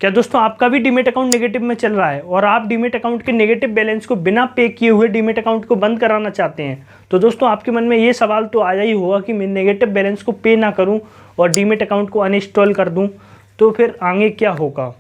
क्या दोस्तों आपका भी डीमेट अकाउंट नेगेटिव में चल रहा है और आप डीमेट अकाउंट के नेगेटिव बैलेंस को बिना पे किए हुए डीमेट अकाउंट को बंद कराना चाहते हैं? तो दोस्तों आपके मन में ये सवाल तो आया ही होगा कि मैं नेगेटिव बैलेंस को पे ना करूं और डीमेट अकाउंट को अनइंस्टॉल कर दूं तो फिर आगे क्या होगा।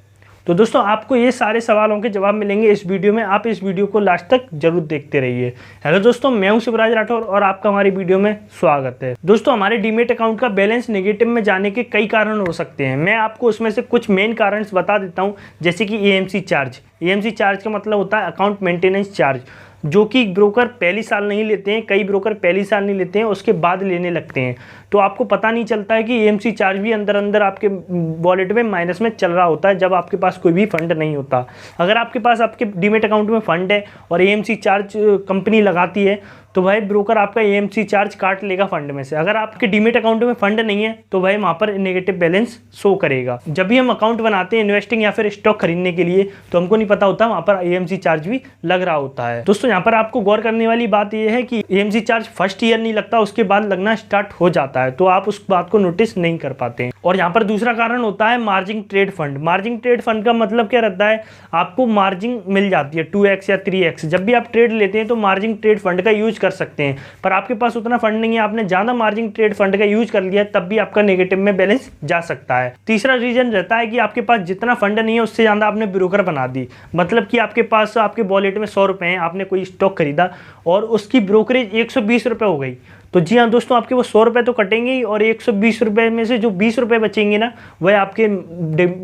तो दोस्तों आपको ये सारे सवालों के जवाब मिलेंगे इस वीडियो में, आप इस वीडियो को लास्ट तक जरूर देखते रहिए। हेलो दोस्तों, मैं हूं शिवराज राठौर और आपका हमारी वीडियो में स्वागत है। दोस्तों हमारे डीमेट अकाउंट का बैलेंस नेगेटिव में जाने के कई कारण हो सकते हैं। मैं आपको उसमें से कुछ मेन कारण बता देता हूं, जैसे कि एएमसी चार्ज। एएमसी चार्ज का मतलब होता है अकाउंट मेंटेनेंस चार्ज, जो कि ब्रोकर पहली साल नहीं लेते हैं। कई ब्रोकर पहली साल नहीं लेते हैं, उसके बाद लेने लगते हैं। तो आपको पता नहीं चलता है कि एएमसी चार्ज भी अंदर अंदर आपके वॉलेट में माइनस में चल रहा होता है जब आपके पास कोई भी फंड नहीं होता। अगर आपके पास आपके डीमेट अकाउंट में फंड है और एएमसी चार्ज कंपनी लगाती है तो भाई ब्रोकर आपका एएमसी चार्ज काट लेगा फंड में से। अगर आपके डीमेट अकाउंट में फंड नहीं है तो भाई वहाँ पर नेगेटिव बैलेंस शो करेगा। जब भी हम अकाउंट बनाते हैं इन्वेस्टिंग या फिर स्टॉक खरीदने के लिए तो हमको नहीं पता होता वहाँ पर एएमसी चार्ज भी लग रहा होता है। दोस्तों यहाँ पर आपको गौर करने वाली बात यह है कि एएमसी चार्ज फर्स्ट ईयर नहीं लगता, उसके बाद लगना स्टार्ट हो जाता है, तो आप उस बात को नोटिस नहीं कर पाते हैं। और यहाँ पर दूसरा कारण होता है margin trade fund. Margin trade fund का मतलब क्या रहता है, आपको मार्जिन मिल जाती है 2x या 3x। जब भी आप ट्रेड लेते हैं तो मार्जिन ट्रेड फंड का यूज कर सकते हैं, पर आपके पास उतना फंड नहीं है, आपने ज्यादा मार्जिन ट्रेड फंड का यूज कर लिया, तब भी आपका नेगेटिव में बैलेंस जा सकता है। तीसरा रीजन रहता है कि आपके पास जितना फंड नहीं है उससे ज्यादा आपने ब्रोकर बना दी। मतलब कि आपके पास आपके वॉलेट में 100 रुपए हैं, आपने कोई स्टॉक खरीदा और उसकी ब्रोकरेज 120 रुपए हो गई, तो जी हाँ दोस्तों आपके वो 100 रुपये तो कटेंगे ही, और 120 रुपये में से जो 20 रुपये बचेंगे ना वह आपके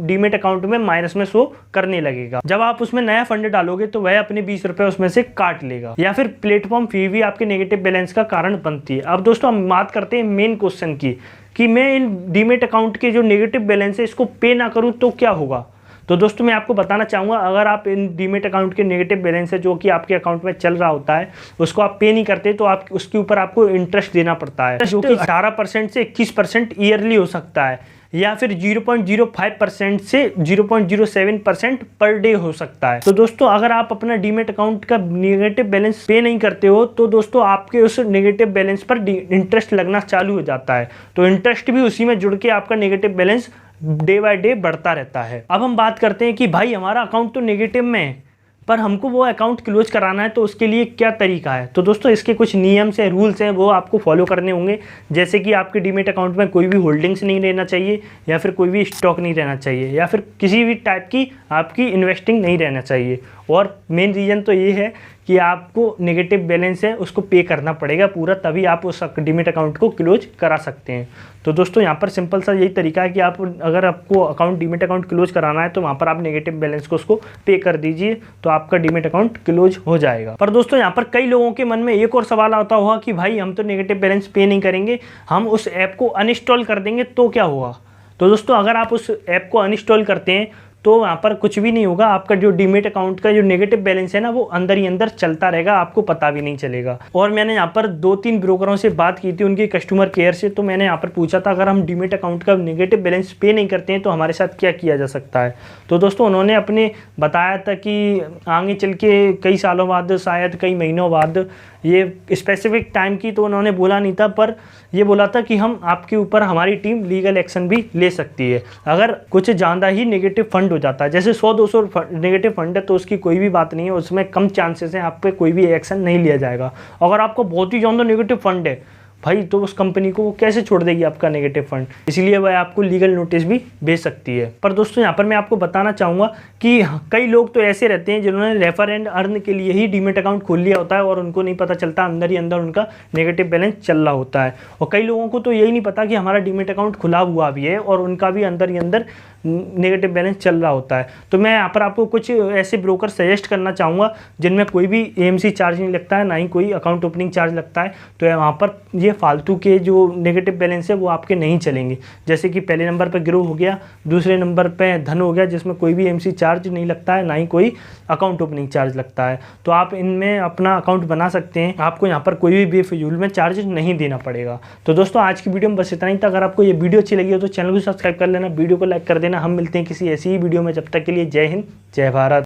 डीमेट अकाउंट में माइनस में शो करने लगेगा। जब आप उसमें नया फंड डालोगे तो वह अपने 20 रुपये उसमें से काट लेगा। या फिर प्लेटफॉर्म फी भी आपके नेगेटिव बैलेंस का कारण बनती है। अब दोस्तों हम बात करते हैं मेन क्वेश्चन की कि मैं इन डीमेट अकाउंट के जो नेगेटिव बैलेंस है इसको पे ना करूँ तो क्या होगा। तो दोस्तों मैं आपको बताना चाहूँगा, अगर आप इन डीमेट अकाउंट के नेगेटिव बैलेंस है जो कि आपके अकाउंट में चल रहा होता है उसको आप पे नहीं करते तो आप उसके ऊपर आपको इंटरेस्ट देना पड़ता है, जो कि 18% से 21% ईयरली हो सकता है, या फिर 0.05% से 0.07% पर डे हो सकता है। तो दोस्तों अगर आप अपना डीमेट अकाउंट का नेगेटिव बैलेंस पे नहीं करते हो तो दोस्तों आपके उस नेगेटिव बैलेंस पर इंटरेस्ट लगना चालू हो जाता है, तो इंटरेस्ट भी उसी में जुड़ के आपका negative balance day by day बढ़ता रहता है। अब हम बात करते हैं कि भाई हमारा अकाउंट तो नेगेटिव में है पर हमको वो अकाउंट क्लोज कराना है, तो उसके लिए क्या तरीका है। तो दोस्तों इसके कुछ नियम्स हैं, रूल्स हैं, वो आपको फॉलो करने होंगे। जैसे कि आपके डीमेट अकाउंट में कोई भी होल्डिंग्स नहीं रहना चाहिए, या फिर कोई भी स्टॉक नहीं रहना चाहिए, या फिर किसी भी टाइप की आपकी इन्वेस्टिंग नहीं रहना चाहिए। और मेन रीज़न तो ये है कि आपको नेगेटिव बैलेंस है उसको पे करना पड़ेगा पूरा, तभी आप उस डीमेट अकाउंट को क्लोज करा सकते हैं। तो दोस्तों यहाँ पर सिंपल सा यही तरीका है कि आप अगर आपको अकाउंट डीमेट अकाउंट क्लोज कराना है तो वहाँ पर आप नेगेटिव बैलेंस को उसको पे कर दीजिए, तो आपका डीमेट अकाउंट क्लोज हो जाएगा। पर दोस्तों यहाँ पर कई लोगों के मन में एक और सवाल आता होगा कि भाई हम तो नेगेटिव बैलेंस पे नहीं करेंगे, हम उस ऐप को अनइंस्टॉल कर देंगे तो क्या होगा। तो दोस्तों अगर आप उस ऐप को अनइंस्टॉल करते हैं तो वहाँ पर कुछ भी नहीं होगा, आपका जो डीमेट अकाउंट का जो नेगेटिव बैलेंस है ना वो अंदर ही अंदर चलता रहेगा, आपको पता भी नहीं चलेगा। और मैंने यहाँ पर 2-3 ब्रोकरों से बात की थी, उनकी कस्टमर केयर से, तो मैंने यहाँ पर पूछा था अगर हम डीमेट अकाउंट का नेगेटिव बैलेंस पे नहीं करते हैं तो हमारे साथ क्या किया जा सकता है। तो दोस्तों उन्होंने अपने बताया था कि आगे चल के कई सालों बाद, शायद कई महीनों बाद, ये स्पेसिफिक टाइम की तो उन्होंने बोला नहीं था, पर ये बोला था कि हम आपके ऊपर हमारी टीम लीगल एक्शन भी ले सकती है अगर कुछ ज़्यादा ही नेगेटिव फंड हो जाता है। जैसे 100-200 नेगेटिव फंड है तो उसकी कोई भी बात नहीं है, उसमें कम चांसेस हैं आप पे कोई भी एक्शन नहीं लिया जाएगा। अगर आपको बहुत ही ज़्यादा नेगेटिव फंड है भाई तो उस कंपनी को वो कैसे छोड़ देगी आपका नेगेटिव फंड, इसलिए वह आपको लीगल नोटिस भी भेज सकती है। पर दोस्तों यहाँ पर मैं आपको बताना चाहूँगा कि कई लोग तो ऐसे रहते हैं जिन्होंने रेफर एंड अर्न के लिए ही डीमेट अकाउंट खोल लिया होता है और उनको नहीं पता चलता अंदर ही अंदर उनका नेगेटिव बैलेंस चल रहा होता है। और कई लोगों को तो यही नहीं पता कि हमारा डीमेट अकाउंट खुला हुआ भी है और उनका भी अंदर ही अंदर नेगेटिव बैलेंस चल रहा होता है। तो मैं यहाँ पर आपको कुछ ऐसे ब्रोकर सजेस्ट करना चाहूँगा जिनमें कोई भी एएमसी चार्ज नहीं लगता है, ना ही कोई अकाउंट ओपनिंग चार्ज लगता है, तो वहाँ पर ये फालतू के जो नेगेटिव बैलेंस है वो आपके नहीं चलेंगे। जैसे कि पहले नंबर पर ग्रो हो गया, दूसरे नंबर पर धन हो गया जिसमें कोई भी एएमसी चार्ज नहीं लगता है, ना ही कोई अकाउंट ओपनिंग चार्ज लगता है। तो आप इनमें अपना अकाउंट बना सकते हैं, आपको यहाँ पर कोई भी बेफिजूल में चार्ज नहीं देना पड़ेगा। तो दोस्तों आज की वीडियो में बस इतना ही था। अगर आपको ये वीडियो अच्छी लगी हो तो चैनल को सब्सक्राइब कर लेना, वीडियो को लाइक कर देना। हम मिलते हैं किसी ऐसी ही वीडियो में, जब तक के लिए जय हिंद, जय भारत।